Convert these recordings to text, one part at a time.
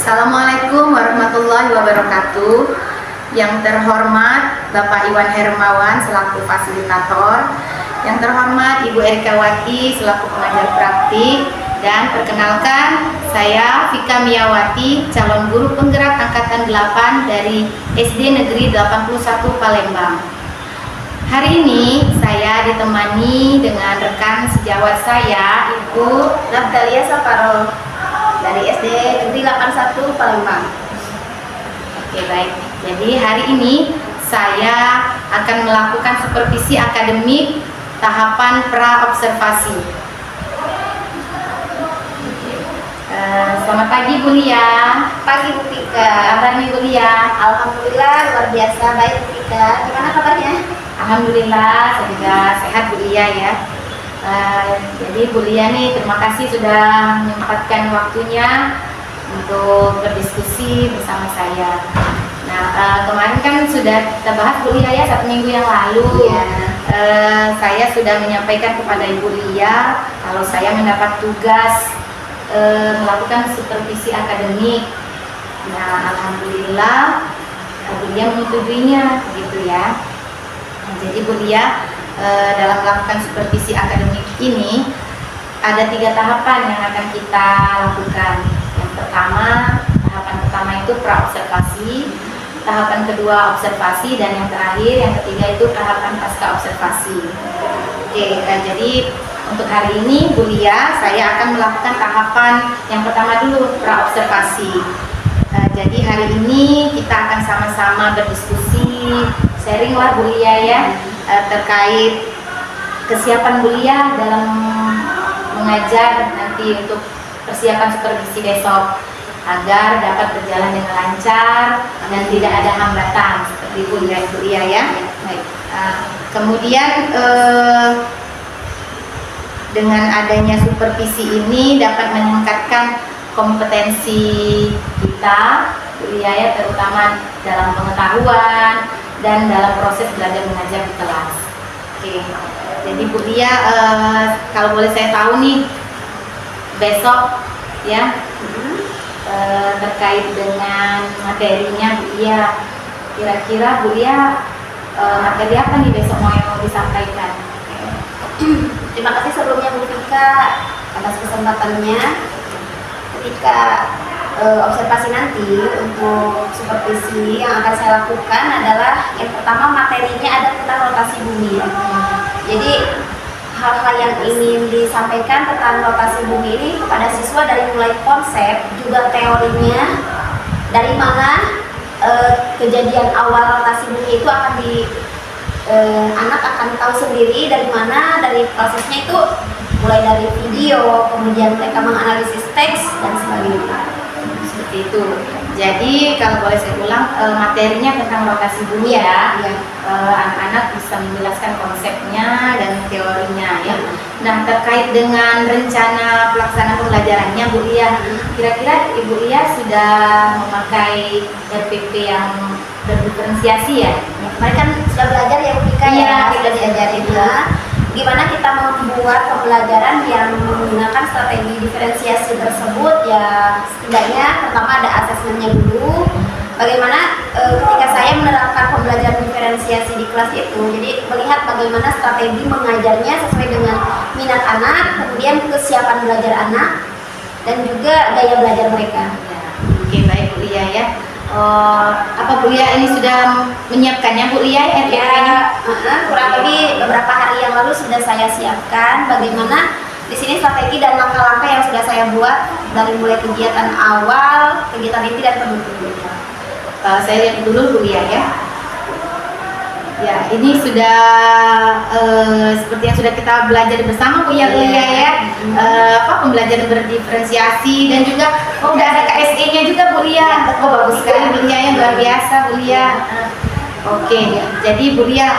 Assalamualaikum warahmatullahi wabarakatuh. Yang terhormat Bapak Iwan Hermawan selaku fasilitator, yang terhormat Ibu Erikawati selaku pengajar praktik, dan perkenalkan saya Vika Miyawati, calon guru penggerak angkatan 8 dari SD Negeri 81 Palembang. Hari ini saya ditemani dengan rekan sejawat saya, Ibu Naftalia Saparol dari SD Negeri 81 Palembang. Oke, baik. Jadi hari ini saya akan melakukan supervisi akademik tahapan pra-observasi. Selamat pagi Bu Lia. Pagi Bu Tika. Kabarnya Bu Lia? Alhamdulillah luar biasa baik Bu Tika. Gimana kabarnya? Alhamdulillah saya juga sehat Bu Lia ya. Jadi Bu Lia nih terima kasih sudah menyempatkan waktunya untuk berdiskusi bersama saya. Nah, kemarin kan sudah kita bahas Bu Lia ya 1 minggu yang lalu. Ya. Saya sudah menyampaikan kepada Ibu Lia kalau saya mendapat tugas melakukan supervisi akademik. Nah, alhamdulillah Bu Lia menyetujuinya gitu ya. Nah, jadi Bu Lia dalam melakukan supervisi akademik ini ada 3 tahapan yang akan kita lakukan. Yang pertama, tahapan pertama itu pra-observasi, tahapan kedua observasi, dan yang terakhir, yang ketiga itu tahapan pasca observasi. Oke, jadi untuk hari ini Bu Lia, saya akan melakukan tahapan yang pertama dulu, pra-observasi. Jadi hari ini kita akan sama-sama berdiskusi, sharing lah Bu Lia ya, terkait kesiapan Bu Lia dalam mengajar nanti untuk persiapan supervisi besok, agar dapat berjalan dengan lancar dan tidak ada hambatan seperti Bu Lia ya. Baik. Kemudian dengan adanya supervisi ini dapat meningkatkan kompetensi kita Bu Lia ya, terutama dalam pengetahuan dan dalam proses belajar mengajar di kelas. Oke. Jadi Bu Lia, kalau boleh saya tahu nih, besok ya terkait dengan materinya Bu Lia, kira-kira Bu Lia materi apa nih besok mau disampaikan? Terima kasih sebelumnya Bu Tika atas kesempatannya. Ketika observasi nanti untuk supervisi yang akan saya lakukan adalah yang pertama materinya ada tentang rotasi bumi. Jadi hal-hal yang ingin disampaikan tentang rotasi bumi ini kepada siswa dari mulai konsep juga teorinya, dari mana kejadian awal rotasi bumi itu akan anak akan tahu sendiri dari mana, dari prosesnya itu mulai dari video, kemudian mereka menganalisis teks dan sebagainya. Seperti itu. Jadi kalau boleh saya ulang, materinya tentang rotasi bumi ya. Anak-anak bisa menjelaskan konsepnya dan teorinya ya. Nah, terkait dengan rencana pelaksanaan pembelajarannya Bu Lia, kira-kira Ibu Lia sudah memakai RPP yang berdiferensiasi ya? Mereka kan sudah belajar ya Bu Tika Iya, ya, sudah diajarin ya. Gimana kita membuat pembelajaran yang menggunakan strategi diferensiasi tersebut ya, setidaknya pertama ada asesmennya dulu. Bagaimana ketika saya menerapkan pembelajaran diferensiasi di kelas itu, jadi melihat bagaimana strategi mengajarnya sesuai dengan minat anak, kemudian kesiapan belajar anak, dan juga gaya belajar mereka. Ya. Oke, baik Bu Lia ya. Apa Bu Lia ini sudah menyiapkannya Bu Lia RPP-nya? Kurang lebih beberapa hari yang lalu sudah saya siapkan bagaimana di sini strategi dan langkah-langkah yang sudah saya buat dari mulai kegiatan awal, kegiatan inti dan penutup. Saya lihat dulu Bu Lia ya. Ya, ini sudah seperti yang sudah kita belajar bersama Bu Lia ya. Pembelajaran berdiferensiasi dan juga udah ada KSE-nya juga Bu Lia. Oh, bagus sekali Bu Lia ya, luar biasa Bu Lia. Oke, jadi Bu Lia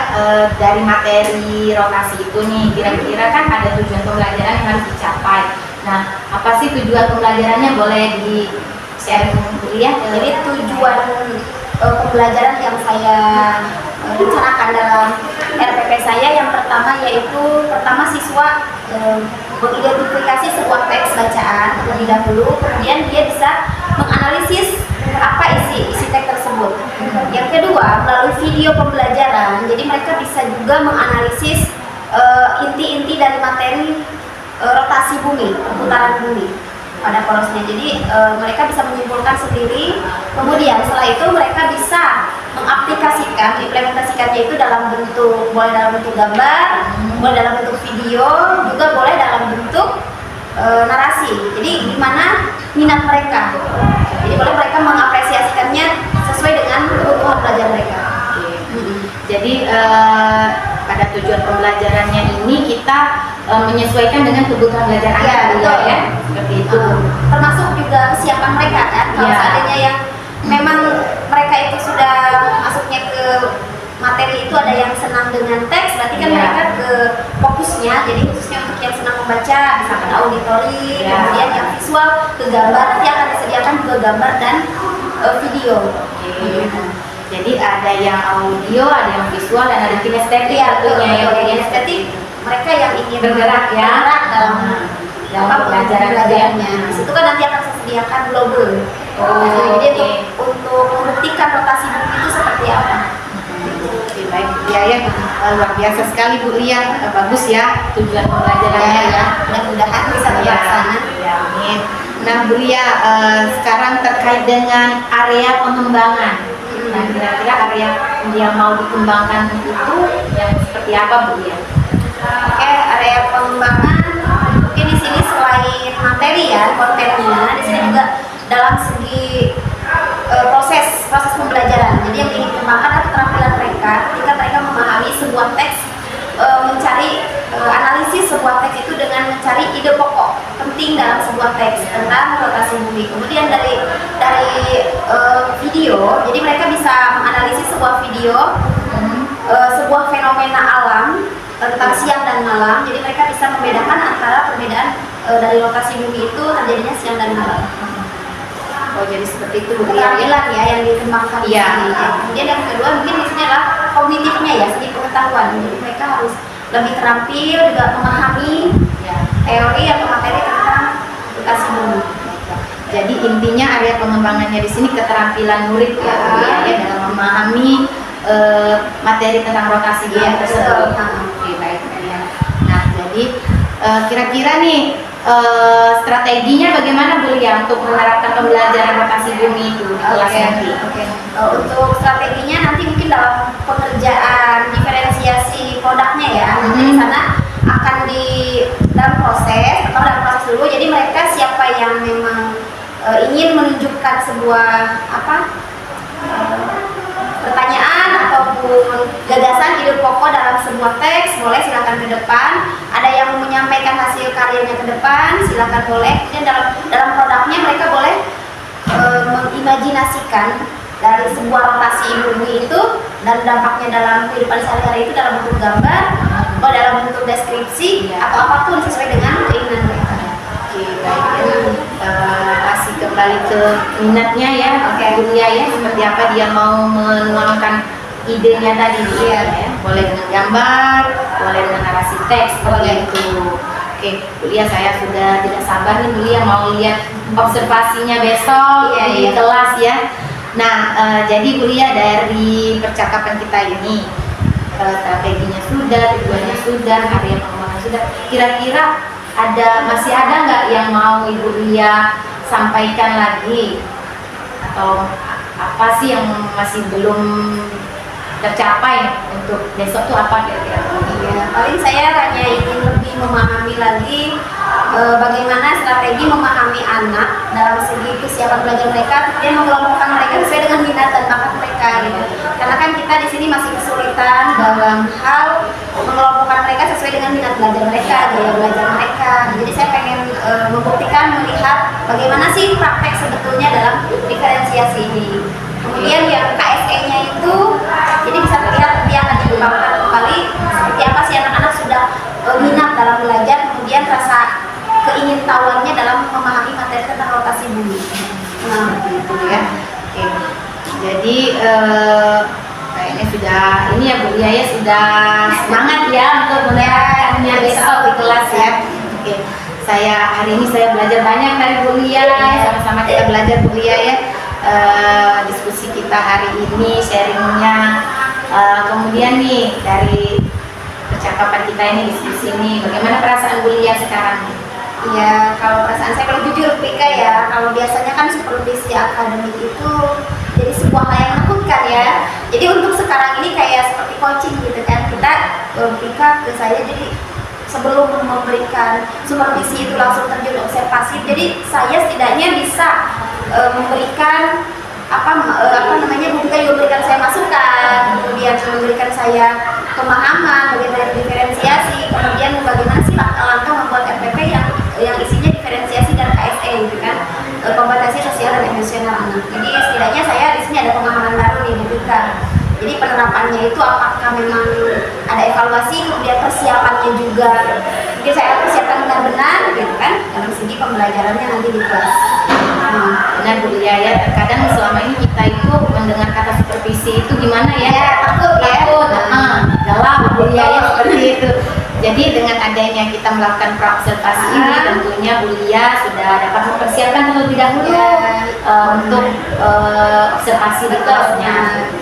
dari materi rotasi itu nih, kira-kira kan ada tujuan pembelajaran yang harus dicapai. Nah, apa sih tujuan pembelajarannya, boleh di-share Bu Lia? Jadi tujuan pembelajaran yang saya rencanakan dalam RPP saya yang pertama yaitu siswa mengidentifikasi sebuah teks bacaan terlebih dahulu, kemudian dia bisa menganalisis melalui video pembelajaran. Jadi mereka bisa juga menganalisis inti-inti dari materi rotasi bumi, perputaran bumi pada porosnya. Jadi mereka bisa menyimpulkan sendiri. Kemudian setelah itu mereka bisa mengaplikasikan, implementasikannya itu dalam bentuk, boleh dalam bentuk gambar, boleh dalam bentuk video, juga boleh dalam bentuk narasi. Jadi gimana minat mereka. Jadi boleh mereka mengapresiasikannya sesuai dengan kebutuhan belajar mereka. Jadi pada tujuan pembelajarannya ini kita menyesuaikan dengan kebutuhan belajar anak ya, seperti itu. Termasuk juga kesiapan mereka kan. Kalau seandainya yang memang mereka itu sudah masuknya ke materi itu ada yang senang dengan teks, berarti kan mereka ke fokusnya. Jadi khususnya untuk yang senang membaca, misalkan auditori, kemudian yang visual ke gambar, nanti akan disediakan juga gambar dan video. Jadi ada yang audio, ada yang visual, dan ada kinestetik tentunya. Yang kinestetik mereka yang ingin bergerak dalam pembelajarannya. Di situ kan nanti akan disediakan global. Jadi untuk membuktikan rotasi bumi itu seperti apa. Baik, ya luar biasa sekali Bu Lia, bagus ya tujuan pembelajarannya ya. Mudah-mudahan bisa terlaksana. Amin. Nah Bu Lia, sekarang terkait dengan area pengembangan. Nah, kira-kira area yang mau dikembangkan itu yang seperti apa Bu Lia? Oke, area pengembangan mungkin di sini selain materi ya, kontennya, di sini juga dalam segi proses pembelajaran. Jadi yang ingin dikembangkan adalah keterampilan mereka ketika mereka memahami sebuah teks, mencari analisis sebuah teks itu dengan mencari ide pokok penting dalam sebuah teks tentang rotasi bumi. Kemudian dari video, jadi mereka bisa menganalisis sebuah video, sebuah fenomena alam tentang siang dan malam. Jadi mereka bisa membedakan antara perbedaan dari rotasi bumi itu terjadinya siang dan malam. Oh, jadi seperti itu keterampilan ya yang dikembangkan di sini. Kemudian yang kedua mungkin di sini adalah kognitifnya ya, segi pengetahuan. Jadi mereka harus lebih terampil juga memahami teori atau materi tentang rotasi bumi. Jadi intinya area pengembangannya di sini keterampilan murid ya dalam memahami materi tentang rotasi bumi tersebut. Oke, baik ya. Nah, jadi kira-kira nih strateginya bagaimana Bu Lia untuk menerapkan pembelajaran rotasi bumi itu di kelas nanti? Untuk strateginya nanti mungkin dalam pengerjaan diferensiasi produknya ya. Nanti di sana akan dalam proses dulu. Jadi mereka siapa yang memang ingin menunjukkan sebuah pertanyaan ataupun gagasan ide pokok dalam sebuah teks, boleh silakan ke depan. Ada yang menyampaikan hasil karyanya ke depan, silakan boleh. Dan dalam produknya mereka boleh mengimajinasikan dari sebuah rotasi bumi itu dan dampaknya dalam kehidupan sehari-hari itu dalam bentuk gambar atau dalam bentuk deskripsi atau apapun sesuai dengan keinginan mereka. Oke, baik. Kasih kembali ke minatnya ya, Bu Lia ya, seperti apa dia mau menuangkan idenya tadi ya. Boleh dengan gambar, boleh dengan narasi teks, seperti itu. Oke, Bu Lia, saya sudah tidak sabar nih Bu Lia mau lihat observasinya besok di kelas ya. Nah, jadi Bu Lia dari percakapan kita ini strateginya sudah, tujuannya sudah, area pengembangan sudah. Kira-kira masih ada nggak yang mau Ibu Lia sampaikan lagi, atau apa sih yang masih belum tercapai untuk besok tuh apa kira-kira? Paling saya hanya ingin lebih memahami lagi bagaimana strategi memahami anak dalam segi kesiapan belajar mereka, kemudian mengelompokkan mereka sesuai dengan minat dan bakat mereka gitu. Karena kan kita di sini masih kesulitan dalam hal mengelompokkan mereka sesuai dengan minat belajar mereka, gaya belajar mereka. Jadi saya pengen membuktikan, melihat bagaimana sih praktek sebetulnya dalam diferensiasi ini. Kemudian yang KSE-nya itu, jadi bisa terlihat dia akan dikembangkan kembali seperti apa sih anak-anak sudah minat dalam belajar, kemudian rasa keingintahuannya dalam memahami materi tentang rotasi bumi. Nah, gitu ya. Oke. Jadi kayaknya sudah ini ya Bu Lia ya, sudah semangat ya untuk menerapkannya besok di kelas ya. Oke. Hari ini saya belajar banyak dari Bu Lia, sama-sama kita belajar Bu Lia ya. diskusi kita hari ini, sharingnya. Kemudian nih dari percakapan kita ini, diskusi ini, bagaimana perasaan Bu Lia sekarang? Iya, kalau perasaan saya, kalau jujur Pika ya, kalau biasanya kan supervisi akademik itu jadi sebuah hal yang menakutkan ya. Jadi untuk sekarang ini kayak seperti coaching gitu kan, kita Pika ke saya, jadi sebelum memberikan supervisi itu langsung terjun observasi, jadi saya setidaknya bisa memberikan memberikan saya masukan, kemudian memberikan saya pemahaman bagaimana diferensiasi, kemudian bagaimana sih langkah membuat RPP yang isinya diferensiasi dan KSE gitu kan, kompetensi sosial dan emosional anak. Jadi setidaknya saya di sini ada pemahaman baru nih Bika. Jadi penerapannya itu apakah memang ada evaluasi, kemudian persiapannya juga. Jadi saya persiapkan benar-benar gitu kan dalam segi pembelajarannya nanti di kelas. Benar Bu Lia ya, terkadang selama ini kita itu mendengar kata supervisi itu gimana ya, takut galau Bu Lia ya, seperti itu. Jadi dengan adanya kita melakukan praobservasi ini, tentunya Bu Lia sudah dapat mempersiapkan terlebih dahulu untuk observasi di kelasnya.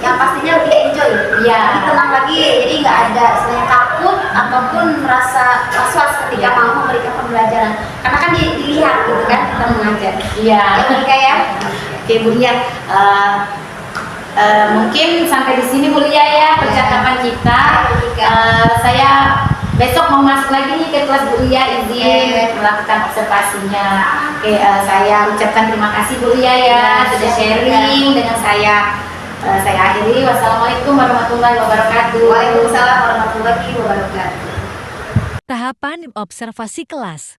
Yang pastinya lebih enjoy, lebih tenang lagi, jadi nggak ada istilahnya takut ataupun merasa was-was ketika mau memberikan pembelajaran, karena kan dilihat gitu kan kita mengajar. Iya. Ketika ya. Oke Bu Lia, mungkin sampai di sini Bu Lia ya percakapan kita. Saya besok mau masuk lagi nih ke kelas Bu Lia, izin melakukan observasinya. Oke, saya ucapkan terima kasih Bu Lia ya sudah sharing dengan saya. Saya akhiri. Wassalamualaikum warahmatullahi wabarakatuh. Waalaikumsalam warahmatullahi wabarakatuh. Tahapan observasi kelas.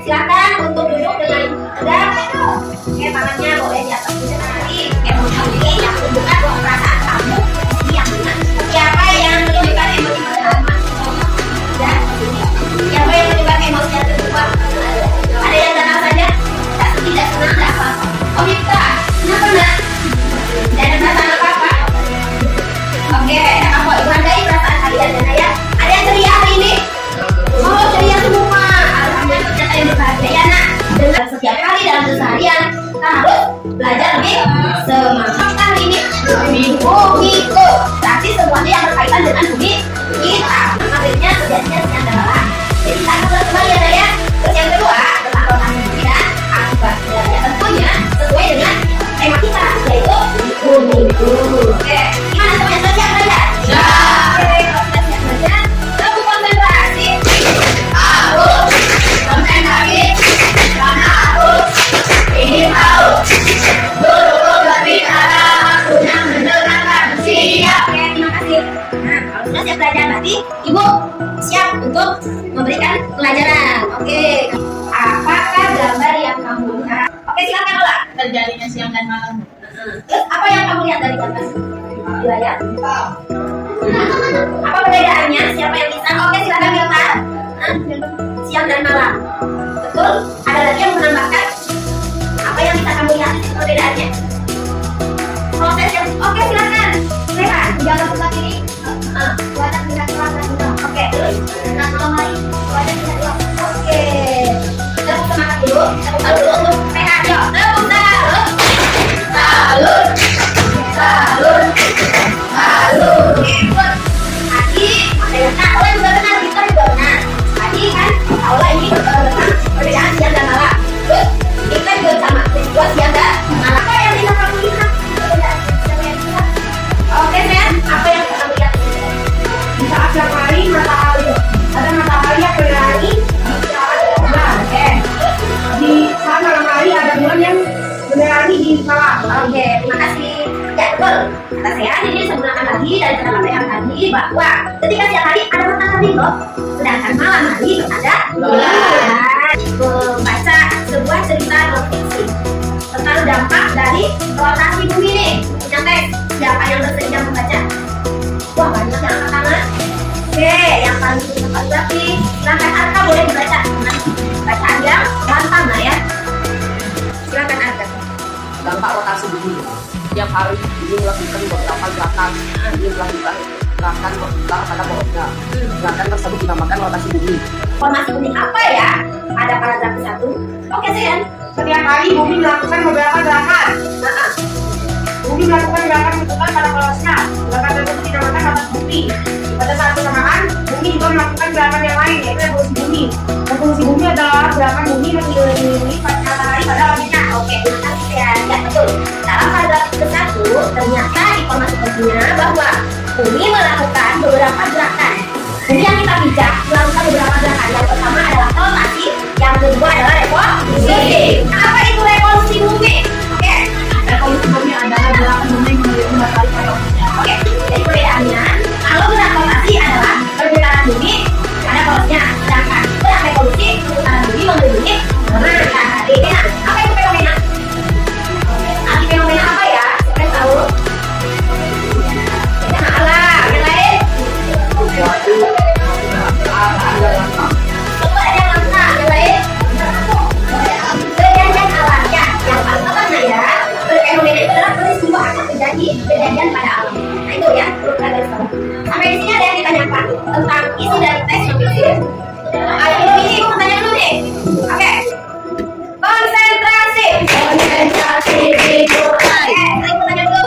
Silakan untuk duduk dengan tegak. Oke, tangannya boleh di atas meja tadi. Emosi yang menunjukkan bahwa perasaan kamu yang benar. Siapa yang menunjukkan emosi pertama? Dan siapa yang menunjukkan emosi yang kedua? Ada yang tenang saja? Tak tidak senang, tak apa. Oh Mita, kenapa nak? Tidak ada perasaan apa-apa? Oke, aku menghargai perasaan kalian dan ayah. Ada yang ceria hari ini? Oh, ceria semua. Yang berbahagia ya nak. Dengan setiap hari dalam keseharian kita harus belajar lebih semangat. Hari ini minggu berarti semuanya yang berkaitan dengan bumi kita. Akhirnya terjadinya sekian adalah jadi kita harus kembali ya ya. Terus yang kedua tentang rotan bumi dan akibat ya, tentunya sesuai dengan tema kita yaitu minggu. Oke, gimana semuanya siap belajar? Siap. Oke, kalau sudah siap belajar, lalu konsentrasi. Konsentrasi karena aku ingin tahu dulu berbicara punya mendengarkan siap. Oke, terima kasih. Nah, kalau sudah siap belajar berarti ibu siap untuk memberikan pelajaran. Oke, apakah gambar yang kamu lihat? Oke, silakan ulang. Terjadinya siang dan malam. Terus apa yang kamu lihat dari gambar wilayah? Apa perbedaannya? Siapa yang bisa? Oke, silakan Milta. Siang dan malam. Betul? Ada lagi yang menambahkan? Apa yang bisa kamu lihat itu perbedaannya? Proses yang oke, silakan. Rehan, jangan sebelah kiri. Wajah tidak keras dan juga. Oke, terus nah kalau lain wajah tidak keras. Oke. Tepuk semangat dulu. Tepuk tangan dulu untuk Rehan. Yuk, tepuk tangan. Salud. Salud. Salud. Oke, good. yang tadi bahwa ketika siang hari ada matahari loh, sedangkan malam hari ada bulan. Membaca sebuah cerita non-fiksi tentang dampak dari rotasi bumi nih. Punya teks, siapa yang bersedia membaca? Wah, banyak yang angkat tangan. Oke, yang paling cepat berarti silakan Arka boleh dibaca dengan bacaan yang lantang lah ya. Silakan Arka. Dampak rotasi bumi. Tiap hari ini melakukan beberapa gerakan. Ini melakukan gerakan berputar pada pohonnya. Gerakan tersebut dinamakan rotasi bumi. Informasi unik apa ya? Ada paragraf 1. Oke, Sian. Setiap hari bumi melakukan beberapa gerakan. Bumi melakukan gerakan berputar pada polosnya. Gerakan tersebut dinamakan rotas bumi. Pada saat bersamaan, bumi juga melakukan gerakan yang lain, yaitu revolusi bumi. Revolusi bumi adalah gerakan bumi mengelilingi matahari pada orbitnya. Oke, terima kasih ya. Ya, betul. Dalam paragraf ke-1, ternyata informasi pentingnya bahwa bumi melakukan beberapa gerakan. Bumi yang kita pijak melakukan beberapa gerakan. Yang pertama adalah rotasi, yang kedua adalah revolusi. Apa itu revolusi bumi? Oke, Revolusi bumi adalah gerakan bumi mengelilingi matahari pada orbitnya. oke. Jadi perbedaannya, kalau gerak rotasi adalah perputaran bumi pada polosnya, sedangkan gerak revolusi perputaran bumi mengelilingi matahari. Nah, apa itu fenomena? Arti fenomena apa ya? Siapa yang tahu? Nah, alam. Yang lain? Betul, ada yang lantang. Yang lain? Perjanjian alam. Ya, yang paling pertama ya, fenomena itu adalah peristiwa akan terjadi kejadian pada alam. Nah, itu ya, perlu kita garis bawahi. Sampai di sini ada yang ditanyakan tentang isi dari teks non-fiksi. Ayo, ini ibu pertanyaan dulu nih. Oke. Konsentrasi. Saya mau tanya dulu.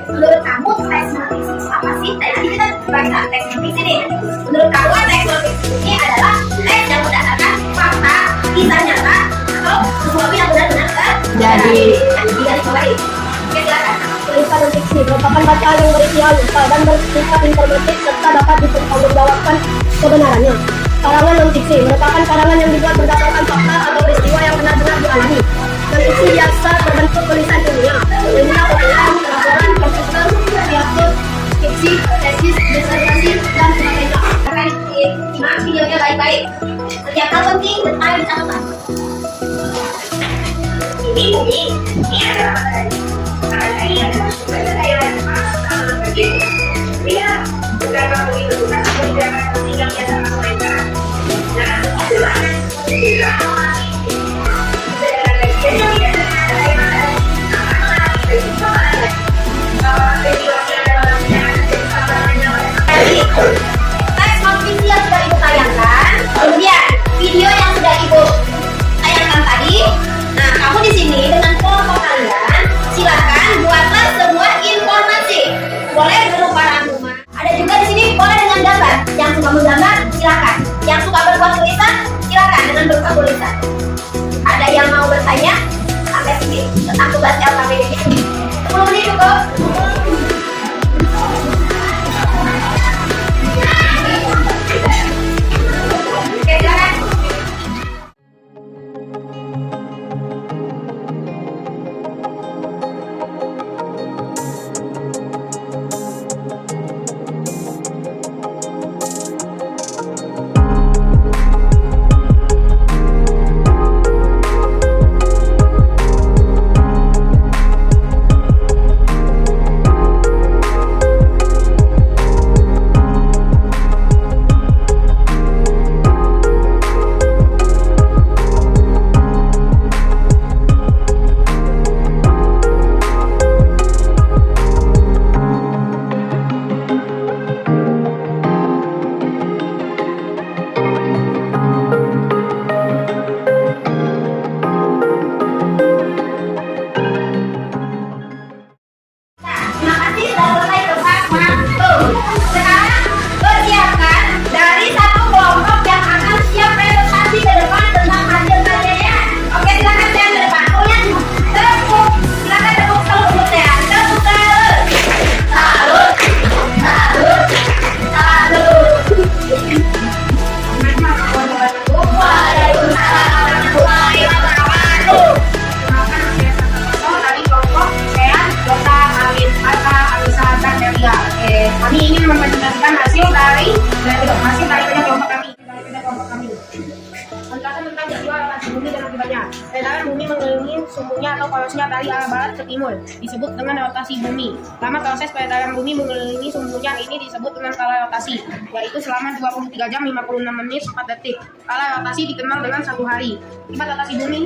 Menurut kamu teks non-fiksi itu apa sih? Tadi kita baca teks non-fiksi nih. Menurut kamu teks non-fiksi ini adalah teks yang berdasarkan fakta, kisah nyata, atau sesuatu yang benar-benar terjadi. Di garis bawahi. Oke, silakan. Cerita non-fiksi merupakan bacaan yang berisi alfa dan bersifat informatif serta dapat dipertanggungjawabkan kebenarannya. Karangan non-fiksi merupakan karangan yang dibuat berdasarkan fakta atau peristiwa yang benar-benar dialami. Non-fiksi biasa berbentuk tulisan ilmiah, ilmiah pengolahan, laporan, komputer, reaktor, fiksi, tesis, disertasi, dan sebagainya. Akan disimak videonya baik-baik. Setiap hal penting detail dicatat. Ini bumi, ini adalah matahari. Matahari adalah sumber cahaya dia beberapa bumi berputar seperti gerakan musik yang biasa dilakukan. Nah, itulah teks non-fiksi yang sudah ibu tayangkan, kemudian video yang sudah ibu tayangkan tadi. Nah, kamu di sini dengan kelompok kalian silakan buatlah sebuah informasi. Boleh berupa rangkuman. Ada juga di sini boleh dengan gambar. Yang suka menggambar silakan. Yang suka berbuat tulisan silakan dengan berupa tulisan. Ada yang mau bertanya sampai sini tentang tugas LKPD ini? 10 menit cukup. Petaran bumi mengelilingi sumbunya atau polosnya dari arah barat ke timur disebut dengan rotasi bumi. Lama proses petaran bumi mengelilingi sumbunya ini disebut dengan kala rotasi, yaitu selama 23 jam 56 menit 4 detik. Kala rotasi dikenal dengan 1 hari. Akibat rotasi bumi,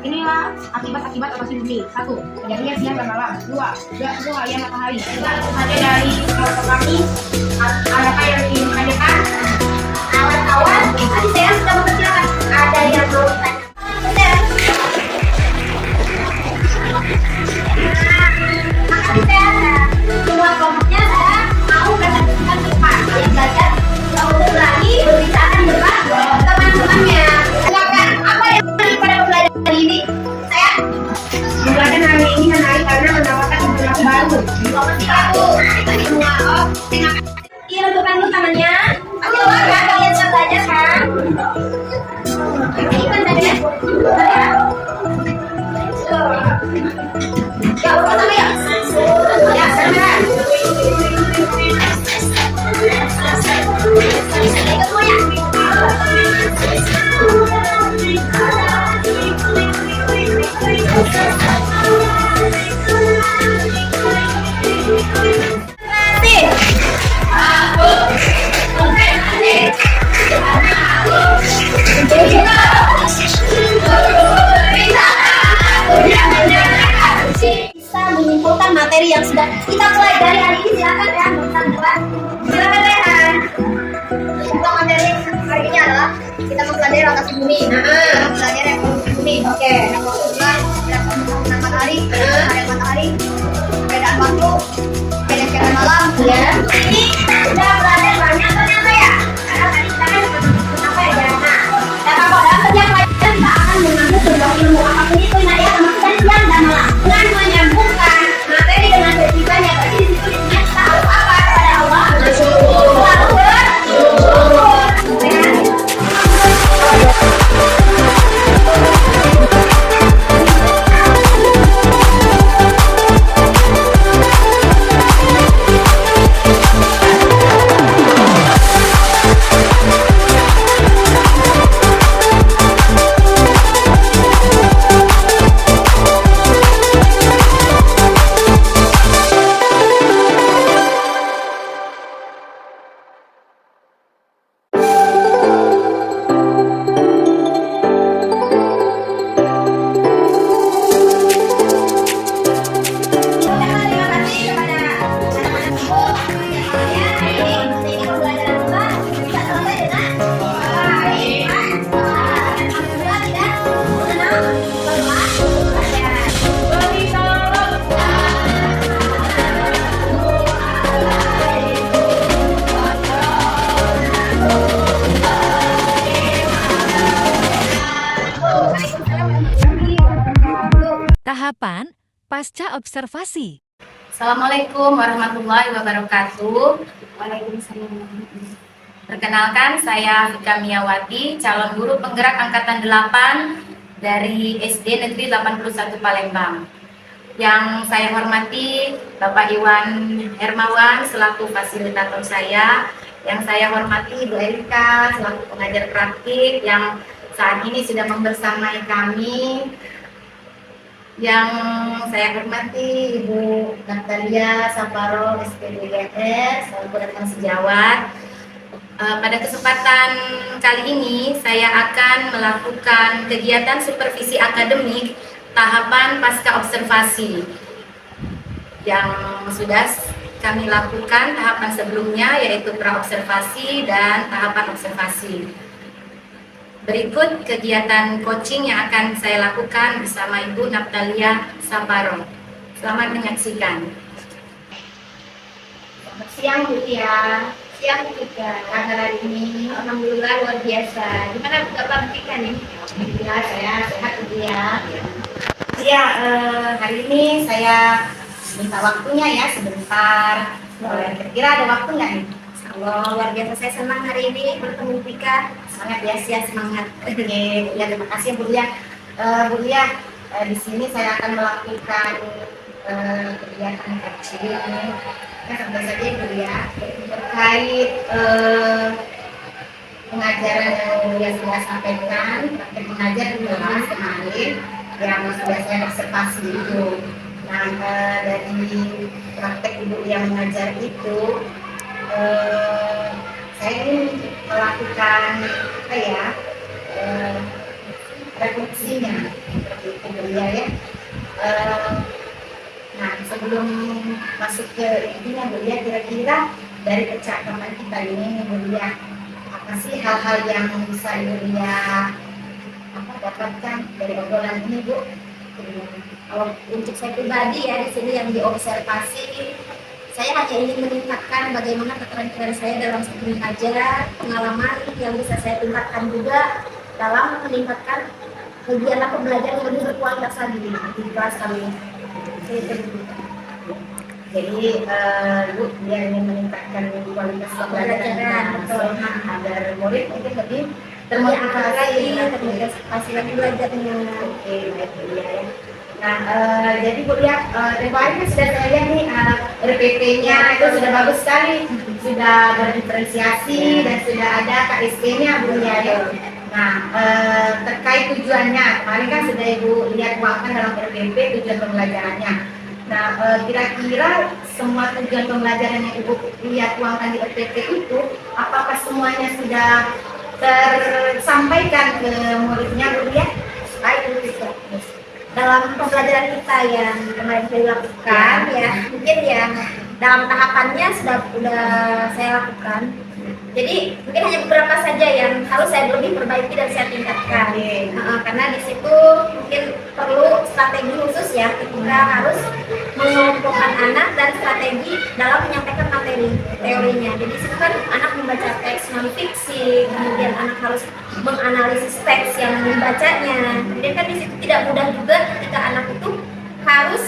inilah akibat rotasi bumi. 1. Terjadinya siang dan malam. 2. Jatuh harian matahari. 3. Ada dari kelompok kami, adakah yang ingin ditanyakan? Kawan-kawan, tadi saya sudah mempersiapkan. Ada yang mau ditanya. Semua kelompoknya saya mau presentasikan ke depan. Kalian belajar untuk berani berbicara di depan teman-temannya. Silakan, apa yang menarik pada pembelajaran hari ini? Saya Pembelajaran hari ini menarik karena menawarkan informasi baru. informasi baru. Semua, oh, terima kasih. Dilakukan dulu tangannya. Pasti lelah kan? Kalian sudah belajar kan? Ini kan tadi ya? Ya, udah sama ya? Ya, sama. Ikut semua ya? Bisa menyimpulkan materi yang sudah kita pelajari hari ini. Silakan ya, teman-teman. Silakan Rehan. Untuk materi hari ini adalah kita mempelajari rotasi bumi. Mempelajari rotasi bumi. Oke. Yang waktu bulan, penggunaan matahari, ada matahari, perbedaan waktu, perbedaan malam. Ya. Ini sudah belajar banyak ternyata ya. Karena tadi kita kan apa ya? Nah, kalau dalam setiap pelajaran kita akan mengambil sebuah ilmu apapun itu nah ya termasuk dari siang dan malam dengan menyambungkan materi dengan kehidupannya. Berarti di situ kita harus apa kepada Allah? Selalu bersyukur. Tahapan pasca observasi. Assalamualaikum warahmatullahi wabarakatuh. Waalaikumsalam. Perkenalkan, saya Fika Miyawati, calon guru penggerak angkatan 8 dari SD Negeri 81 Palembang. Yang saya hormati Bapak Iwan Hermawan selaku fasilitator saya, yang saya hormati Ibu Erika selaku pengajar praktik yang saat ini sudah membersamai kami, yang saya hormati Ibu Natalia Saparo SPDGR selaku rekan sejawat. Pada kesempatan kali ini saya akan melakukan kegiatan supervisi akademik tahapan pasca observasi yang sudah kami lakukan tahapan sebelumnya, yaitu pra-observasi dan tahapan observasi. Berikut kegiatan coaching yang akan saya lakukan bersama Ibu Natalia Saparo. Selamat menyaksikan. Selamat siang Bu Tia. Siang juga. Kabar hari ini? Alhamdulillah luar biasa. Gimana Bapak Tika nih? Alhamdulillah saya sehat Bu Tia. Ya, hari ini saya minta waktunya ya sebentar. Kira-kira ada waktu nggak nih? Allah, luar biasa, saya senang hari ini bertemu Tika. Semangat ya, semangat. Oke, ya terima kasih Bu Lia. Bu Lia, di sini saya akan melakukan kegiatan kecil. Ya, tentu saja Bu Lia terkait pengajaran yang sudah sampaikan, praktek mengajar di kelas kemarin yang sudah saya observasi itu. Nah, dari praktek ibu yang mengajar itu, saya ingin melakukan apa ya, refleksinya seperti itu Bulia ya. Nah, sebelum masuk ke intinya Bulia, kira-kira dari percakapan kita ini Bulia, apa sih hal-hal yang bisa Bulia dapatkan dari obrolan ini Bu? Kalau untuk saya pribadi ya, di sini yang diobservasi, saya hanya ingin meningkatkan bagaimana keterampilan saya dalam studi mengajar, pengalaman yang bisa saya tingkatkan juga dalam meningkatkan kegiatan pembelajaran yang lebih berkualitas lagi di kelas kami. Jadi Bu, dia ingin meningkatkan kualitas pembelajaran agar murid mungkin lebih termotivasi lagi belajarnya. Oke, baik Bu ya. Nah, jadi Bu ya, kemarin kan sudah saya lihat nih RPP-nya itu sudah bagus sekali, sudah berdiferensiasi dan sudah ada KSP-nya Bu ya. Nah, terkait tujuannya, kemarin kan sudah Ibu lihat tuangkan dalam RPP tujuan pembelajarannya. Nah, kira-kira semua tujuan pembelajaran yang Ibu lihat tuangkan di RPP itu, apakah semuanya sudah tersampaikan ke muridnya Bu ya? Baik, bisa. Dalam pembelajaran kita yang kemarin saya lakukan ya, mungkin ya dalam tahapannya sudah saya lakukan. Jadi mungkin hanya beberapa saja yang harus saya lebih perbaiki dan saya tingkatkan. Karena di situ mungkin perlu strategi khusus ya, kita harus mengelompokkan anak dan strategi dalam menyampaikan materi teorinya. Jadi di situ kan anak membaca teks non fiksi, kemudian anak harus menganalisis teks yang dibacanya. Kemudian kan di situ tidak mudah juga ketika anak itu harus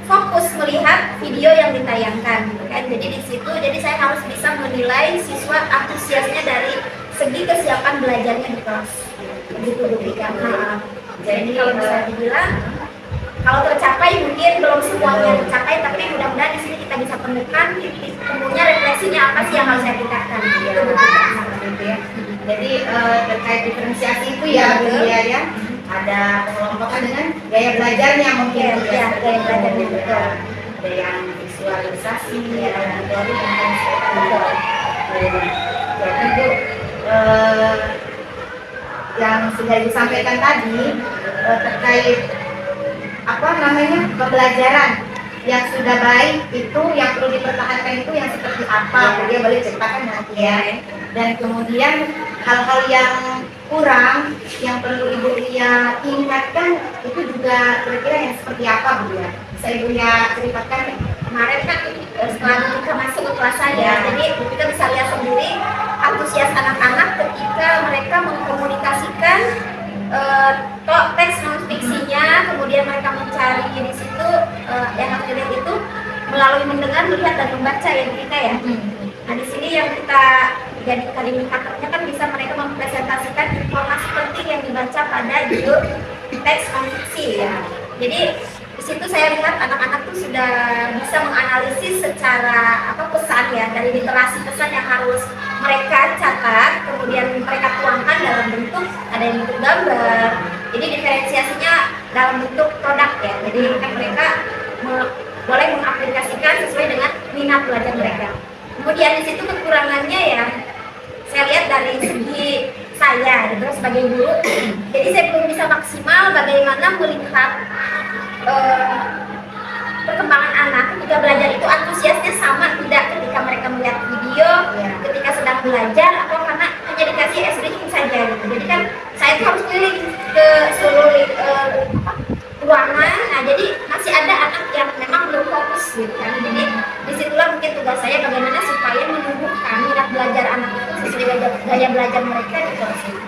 fokus melihat video yang ditayangkan, kan? Jadi di situ, jadi saya harus bisa menilai siswa antusiasnya dari segi kesiapan belajarnya di kelas. Begitu Bupika. Jadi kalau bisa dibilang, kalau tercapai mungkin belum semuanya tercapai, tapi mudah-mudahan di sini kita bisa temukan titik temunya, refleksinya apa sih yang harus saya tingkatkan. Gitu ya. Jadi terkait diferensiasi itu ya Bu ya. Ada pengelompokan dengan gaya belajarnya mungkin ya, gaya belajarnya betul. Ada yang visualisasi, ada yang teori dan sebagainya. Jadi Bu, yang sudah disampaikan tadi terkait apa namanya pembelajaran yang sudah baik itu yang perlu dipertahankan itu yang seperti apa? Dia boleh ceritakan nanti ya. Dan kemudian hal-hal yang kurang yang perlu Ibu Lia tingkatkan itu juga kira-kira yang seperti apa Bu ya? Bisa Ibu Lia ceritakan ya? Kemarin kan setelah kita masuk ke kelas saya, jadi kita bisa lihat sendiri antusias anak-anak ketika mereka mengkomunikasikan teks non fiksinya, kemudian mereka mencari di situ yang harus dilihat itu melalui mendengar, melihat dan membaca ya kita ya. Nah di sini yang kita jadikan indikatornya kan bisa mereka mempresentasikan informasi penting yang dibaca pada judul teks non fiksi ya. Jadi di situ saya lihat anak-anak tuh sudah bisa menganalisis secara pesan ya, dari literasi pesan yang harus mereka catat, kemudian mereka tuangkan dalam bentuk, ada yang bentuk gambar. Jadi diferensiasinya dalam bentuk produk ya. Jadi kan mereka boleh mengaplikasikan sesuai dengan minat belajar mereka. Kemudian di situ kekurangannya ya, saya lihat dari segi saya gitu sebagai guru. Jadi saya belum bisa maksimal bagaimana melihat perkembangan anak ketika belajar itu antusiasnya sama tidak ketika mereka melihat video, ketika sedang belajar, atau karena hanya dikasih reading saja gitu. Jadi kan saya itu harus keliling ke seluruh ruangan. Nah jadi masih ada anak yang memang belum fokus gitu kan. Jadi disitulah mungkin tugas saya bagaimana supaya menumbuhkan minat belajar anak itu sesuai gaya belajar mereka di kelas itu.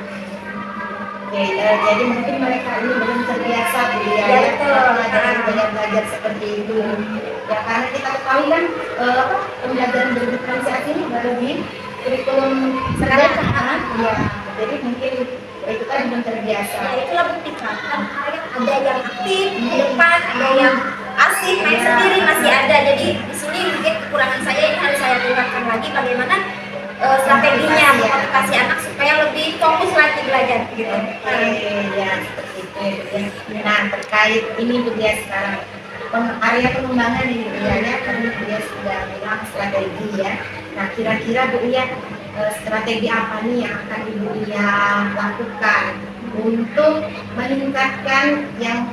Oke, jadi mungkin mereka ini belum terbiasa Bu ya, dengan gaya belajar seperti itu. Ya karena kita ketahui kan pembelajaran berdiferensiasi ini baru di kurikulum sekarang kan. Ya, jadi mungkin itu kan belum terbiasa. Ya itulah bukti kan ada yang aktif di depan, ada yang asik main sendiri masih ada. Jadi di sini mungkin kekurangan saya ini harus saya tingkatkan lagi bagaimana strateginya memotivasi anak supaya lebih belajar gitu. Ya seperti itu ya. Nah terkait ini Bu Dia sekarang area pengembangan ini Bu ya, kami Bu Dia sudah bilang strategi ya. Nah kira-kira Bu ya strategi apa nih yang akan Ibu Dia lakukan untuk meningkatkan yang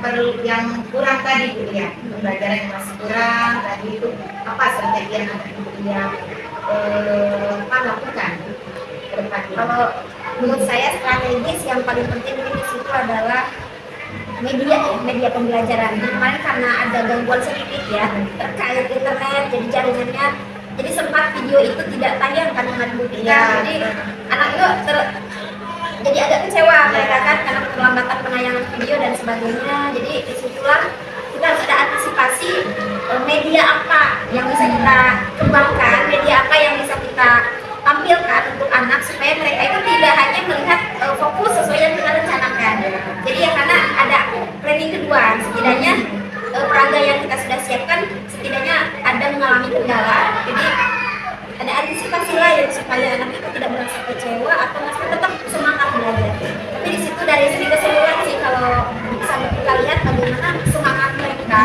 kurang tadi Bu ya, pembelajaran yang masih kurang tadi itu apa strategi yang akan Ibu Dia lakukan ke depan? Kalau menurut saya strategis yang paling penting di situ adalah media pembelajaran. Kemarin karena ada gangguan sedikit ya terkait internet, jadi jaringannya, jadi sempat video itu tidak tayang kan dengan bukti. Jadi anak itu jadi agak kecewa mereka kan karena keterlambatan penayangan video dan sebagainya. Jadi disitulah kita harus ada antisipasi media apa yang bisa kita kembangkan, media apa yang bisa kita tampilkan untuk anak supaya mereka itu tidak hanya melihat fokus sesuai yang kita rencanakan. Jadi ya karena ada planning kedua, setidaknya peraga yang kita sudah siapkan setidaknya ada mengalami kendala. Jadi ada antisipasi lain supaya anak itu tidak merasa kecewa atau masih tetap semangat belajar. Tapi di situ dari segi keseluruhan sih kalau bisa kita lihat bagaimana semangat mereka,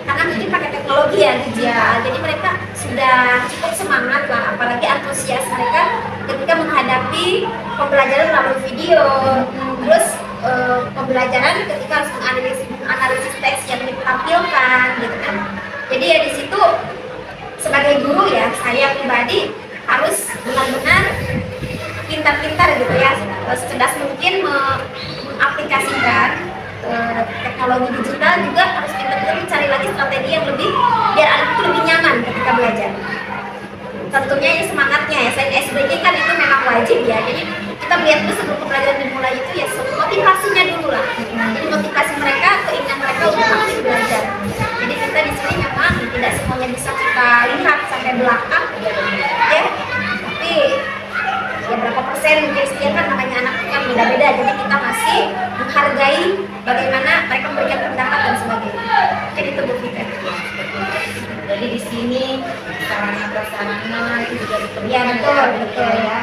karena mungkin pakai teknologi ya digital, jadi mereka sudah cukup semangat lah, apalagi antusias mereka ketika menghadapi pembelajaran melalui video, terus pembelajaran ketika harus menganalisis teks yang ditampilkan gitu kan. Jadi ya di situ sebagai guru ya, saya pribadi harus benar-benar pintar-pintar gitu ya, secerdas mungkin mengaplikasikan teknologi digital, juga harus pintar-pintar mencari lagi strategi yang lebih biar anak itu lebih nyaman ketika belajar. Tentunya ini semangatnya ya, selain SBG kan itu memang wajib ya, jadi kita melihat dulu sebelum pembelajaran dimulai itu ya motivasinya dulu lah. Jadi motivasi mereka, keinginan mereka untuk aktif belajar. Jadi kita di sini memang tidak semuanya bisa kita lihat sampai belakang ya, tapi ya berapa persen mungkin sekian kan namanya anak kan beda-beda, jadi kita masih menghargai bagaimana mereka memberikan pendapat dan sebagainya. Jadi itu Bu Fika. Jadi di sini sarana prasarana itu juga diperlukan. Ya betul ya.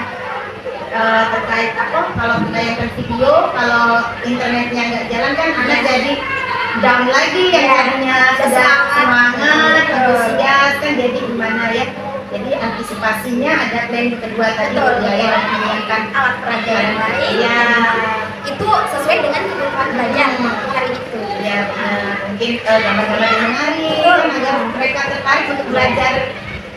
Terkait apa? Kalau menayangkan video, kalau internetnya nggak jalan kan anak jadi down lagi yang tadinya sudah semangat, antusias kan jadi gimana ya? Jadi antisipasinya ada plan kedua tadi ya, yang menggunakan alat peraga yang lain. Ya. Itu sesuai dengan kebutuhan belajar hari itu. Ya benar. Mungkin gambar-gambar yang menarik agar mereka tertarik untuk belajar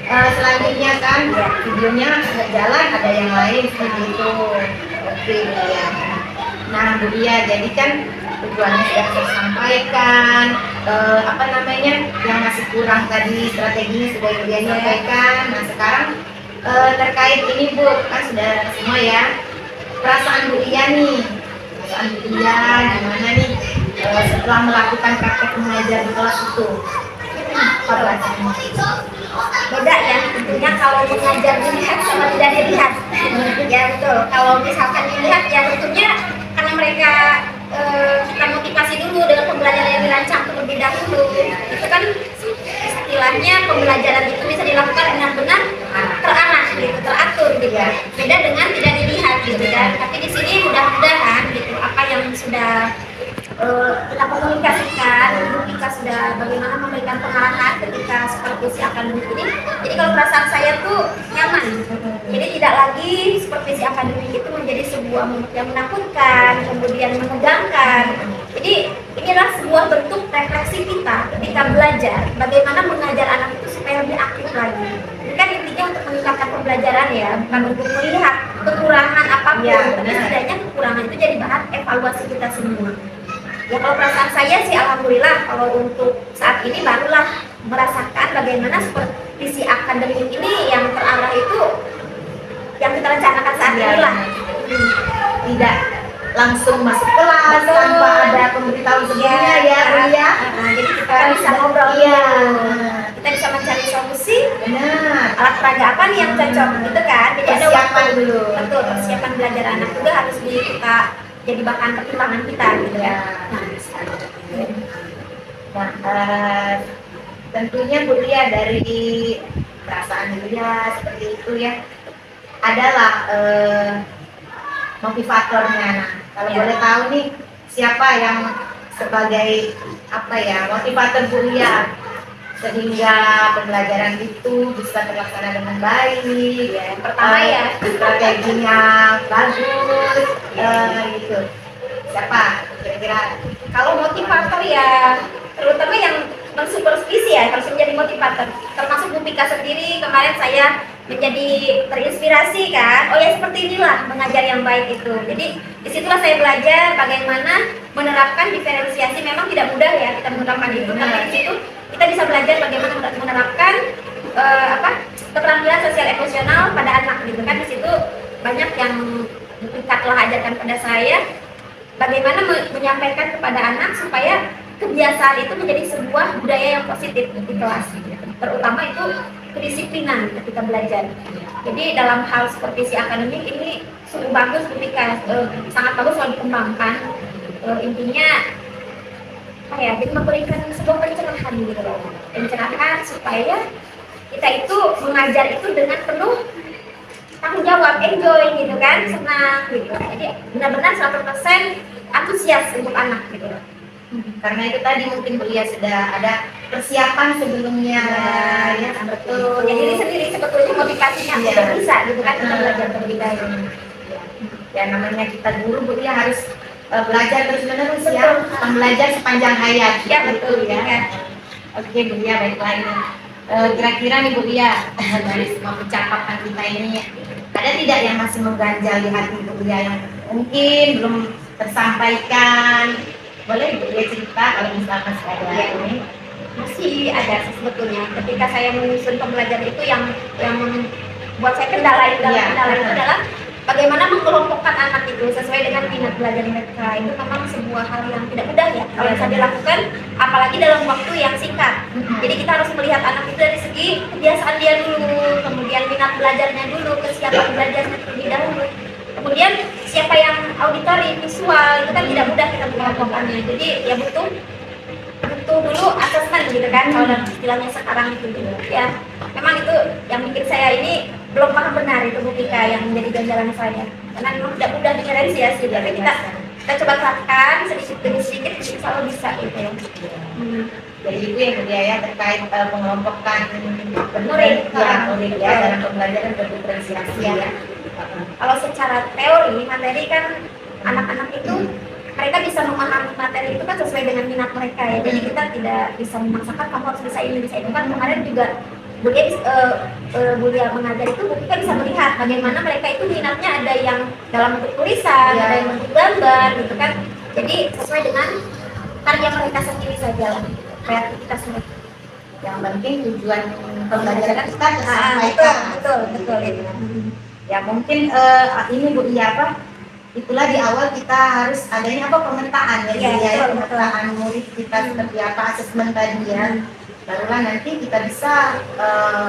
selanjutnya kan. Videonya nggak jalan, ada yang lain seperti itu. Oke ya. Nah Bu Dia, jadi kan tujuannya sudah tersampaikan, apa namanya yang masih kurang tadi strateginya sudah Ibu Dia sampaikan. Nah sekarang terkait ini Bu, kan sudah semua ya, perasaan Bu Dia nih, perasaan Bu Dia gimana nih setelah melakukan praktek mengajar di kelas itu? Apa perasaannya? Beda ya, tentunya kalau mengajar dilihat sama tidak dilihat. Ya betul, kalau misalkan dilihat ya tentunya karena mereka kita motivasi dulu dengan pembelajaran yang dirancang terlebih dahulu. Itu kan istilahnya pembelajaran itu bisa dilakukan dengan benar, terarah gitu, teratur gitu. Beda dengan tidak dilihat gitu kan. Tapi di sini mudah-mudahan gitu apa yang sudah kita komunikasikan, kita sudah bagaimana memberikan pengarahan ketika supervisi akademik ini. Jadi kalau perasaan saya tuh nyaman. Jadi tidak lagi supervisi akademik itu menjadi sebuah yang menakutkan, kemudian menegangkan. Jadi ini adalah sebuah bentuk refleksi kita ketika belajar, bagaimana mengajar anak itu supaya lebih aktif lagi. Ini kan intinya untuk meningkatkan pembelajaran ya, bukan untuk melihat kekurangan apapun. Tapi setidaknya kekurangan itu jadi bahan evaluasi kita semua. Ya kalau perasaan saya sih alhamdulillah, kalau untuk saat ini barulah merasakan bagaimana supervisi akademik ini yang terarah itu yang kita rencanakan saat ini lah. Tidak langsung masuk kelas tanpa ada pemberitahuan sebelumnya ya Bu ya. Jadi kita bisa ngobrol kita bisa mencari solusi. Benar. Alat peraga apa nih yang cocok gitu kan. Jadi ada Persiapan waktu dulu. Betul, persiapan belajar anak juga harus kita jadi bahan pertimbangan kita gitu ya. Nah, tentunya Bu Dia dari perasaan Bu Dia seperti itu ya, adalah motivatornya. Nah, Kalau Ya. boleh tahu nih, siapa yang sebagai apa ya motivator Bu Lia sehingga pembelajaran itu bisa terlaksana dengan baik, Ya, yang pertama ya. strateginya bagus, gitu. Siapa kira-kira? Kalau motivator ya, terutama yang mensupervisi ya, harus menjadi motivator. Termasuk Bu Pika sendiri, kemarin saya menjadi terinspirasi kan. Oh ya, seperti inilah mengajar yang baik itu. Jadi disitulah saya belajar bagaimana menerapkan diferensiasi. Memang tidak mudah ya kita menerapkan itu, tapi di situ kita bisa belajar bagaimana menerapkan keterampilan sosial emosional pada anak gitu kan. Di situ banyak yang Bu Pika telah ajarkan pada saya bagaimana menyampaikan kepada anak supaya kebiasaan itu menjadi sebuah budaya yang positif di kelas, terutama itu kedisiplinan ketika belajar. Jadi dalam hal supervisi akademik ini sungguh bagus Bu Pika, sangat bagus kalau dikembangkan. Intinya apa ya, jadi memberikan sebuah pencerahan gitu loh, pencerahan supaya kita itu mengajar itu dengan penuh tanggung jawab, enjoy gitu kan, senang gitu. Jadi benar-benar 100% antusias untuk anak gitu. Karena itu tadi mungkin Bu Lia sudah ada persiapan sebelumnya, ya seperti itu. Jadi diri sendiri sebetulnya motivasinya Iya. udah bisa gitu kan, kita belajar terlebih dahulu. Ya namanya kita guru Bu Lia harus belajar terus menerus ya, Betul. belajar sepanjang hayat. Ya betul ya. ya. Oke Bu Lia, baiklah ini. Kira-kira nih Bu Lia, dari semua percakapan kita ini, ada tidak yang masih mengganjal di hati Bu Lia yang mungkin belum tersampaikan? Boleh Bu Lia cerita kalau misalkan masih ada Iya. ini? Masih ada sih sebetulnya. Ketika saya menyusun pembelajaran itu yang membuat saya kendala itu adalah bagaimana mengelompokkan anak itu sesuai dengan minat belajar mereka. Itu memang sebuah hal yang tidak mudah ya kalau bisa dilakukan, apalagi dalam waktu yang singkat. Jadi kita harus melihat anak itu dari segi kebiasaan dia dulu, kemudian minat belajarnya dulu, kesiapan belajarnya terlebih dahulu. Kemudian siapa yang auditori, visual, itu kan tidak mudah kita mengelompokkannya. Jadi ya butuh dulu asesmen gitu kan, kalau dalam istilahnya sekarang itu gitu. Ya memang itu yang bikin saya ini belum paham benar itu Bu Pika yang menjadi ganjalan saya, karena memang tidak mudah diferensiasi. Tapi kita coba terapkan sedikit demi sedikit, insya Allah bisa gitu ya. Jadi itu yang Bu Lia ya terkait pengelompokan Murid. murid ya dalam pembelajaran berdiferensiasi ya. Kalau secara teori materi kan anak-anak itu mereka bisa memahami materi itu kan sesuai dengan minat mereka ya. Jadi kita tidak bisa memaksakan kamu harus bisa ini bisa itu kan. Kemarin juga Bu Lia mengajar itu kita bisa melihat bagaimana mereka itu minatnya ada yang dalam bentuk tulisan, ada yang bentuk gambar gitu kan. Jadi sesuai dengan karya mereka sendiri saja lah, kreativitas mereka. Yang penting tujuan pembelajaran kita tersampaikan. Betul itu. Ya mungkin ini Bu Lia apa? Itulah di awal kita harus adanya apa pemetaan ya, Iya, Bu Lia, ya, betul. pemetaan murid kita seperti apa, asesmen tadi ya. Barulah nanti kita bisa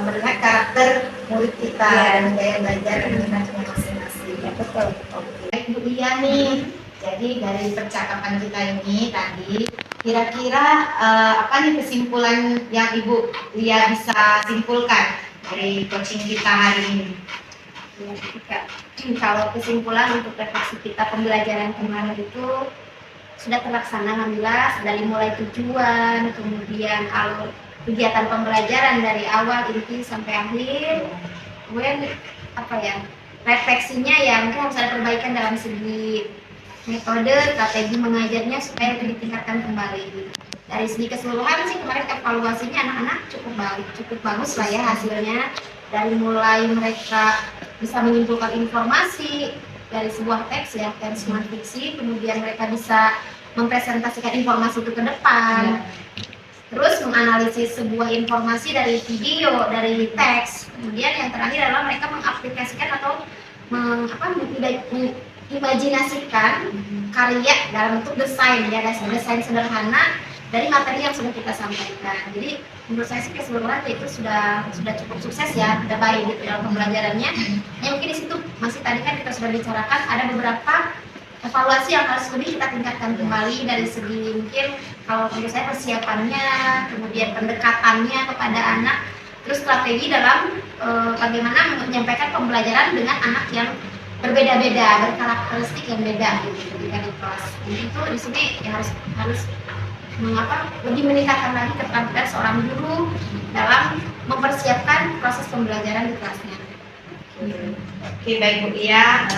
melihat karakter murid kita Iya. dan gaya belajar dan minatnya masing-masing. Ya, betul. Oke. Baik Bu Lia nih. Jadi dari percakapan kita ini tadi, kira-kira apa nih kesimpulan yang Ibu Lia bisa simpulkan dari coaching kita hari ini? Ya, ketika kalau kesimpulan untuk refleksi kita pembelajaran kemarin itu sudah terlaksana, alhamdulillah, sudah dimulai tujuan, kemudian alur kegiatan pembelajaran dari awal inti sampai akhir. Kemudian apa ya, refleksinya ya mungkin harus ada perbaikan dalam segi metode, strategi mengajarnya supaya itu ditingkatkan kembali. Dari segi keseluruhan sih kemarin evaluasinya anak-anak cukup bagus lah ya hasilnya. Dari mulai mereka bisa menyimpulkan informasi dari sebuah teks ya, teks smart fiksi, kemudian mereka bisa mempresentasikan informasi itu ke depan, terus menganalisis sebuah informasi dari video, dari teks, kemudian yang terakhir adalah mereka mengaplikasikan atau mengimajinasikan karya dalam bentuk desain ya, desain sederhana dari materi yang sudah kita sampaikan. Jadi menurut saya sih keseluruhan itu sudah cukup sukses ya, sudah baik gitu dalam pembelajarannya. Ya mungkin di situ masih tadi kan kita sudah bicarakan ada beberapa evaluasi yang harus lebih kita tingkatkan kembali dari segi mungkin kalau menurut saya persiapannya, kemudian pendekatannya kepada anak, terus strategi dalam bagaimana menyampaikan pembelajaran dengan anak yang berbeda-beda, berkarakteristik yang beda gitu ketika di kelas. Jadi itu di sini ya harus lebih meningkatkan lagi keterampilan seorang guru dalam mempersiapkan proses pembelajaran di kelasnya. Oke, baik Bu Lia,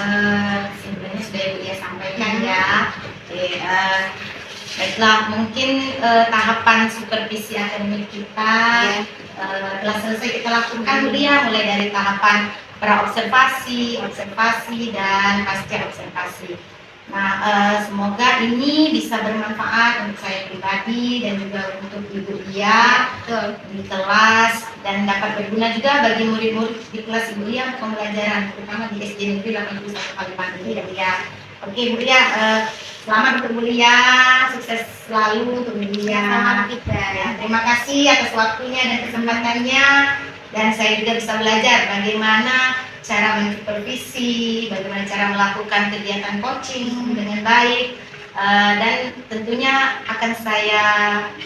sebenarnya sudah Ibu Lia sampaikan ya. Oke, baiklah, mungkin tahapan supervisi akademik kita telah selesai kita lakukan Bu Lia, mulai dari tahapan praobservasi, observasi, dan pasca observasi. Nah, semoga ini bisa bermanfaat untuk saya pribadi dan juga untuk Ibu Lia di kelas, dan dapat berguna juga bagi murid-murid di kelas Ibu Lia untuk pembelajaran, terutama di SD Negeri 81 Kalimantan ini ya Bu Lia. Oke Bu Lia, selamat untuk Bu Lia, sukses selalu untuk Bu Lia. Ya, terima kasih atas waktunya dan kesempatannya, dan saya juga bisa belajar bagaimana cara mensupervisi, bagaimana cara melakukan kegiatan coaching dengan baik, dan tentunya akan saya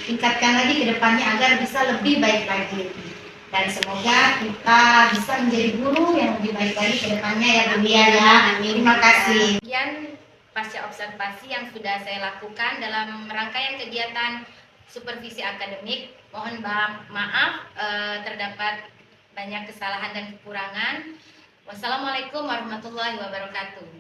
tingkatkan lagi ke depannya agar bisa lebih baik lagi. Dan semoga kita bisa menjadi guru yang lebih baik lagi ke depannya ya Bu Lia ya. Terima kasih. Sekian pasca observasi yang sudah saya lakukan dalam rangkaian kegiatan supervisi akademik. Mohon maaf terdapat banyak kesalahan dan kekurangan. Wassalamualaikum warahmatullahi wabarakatuh.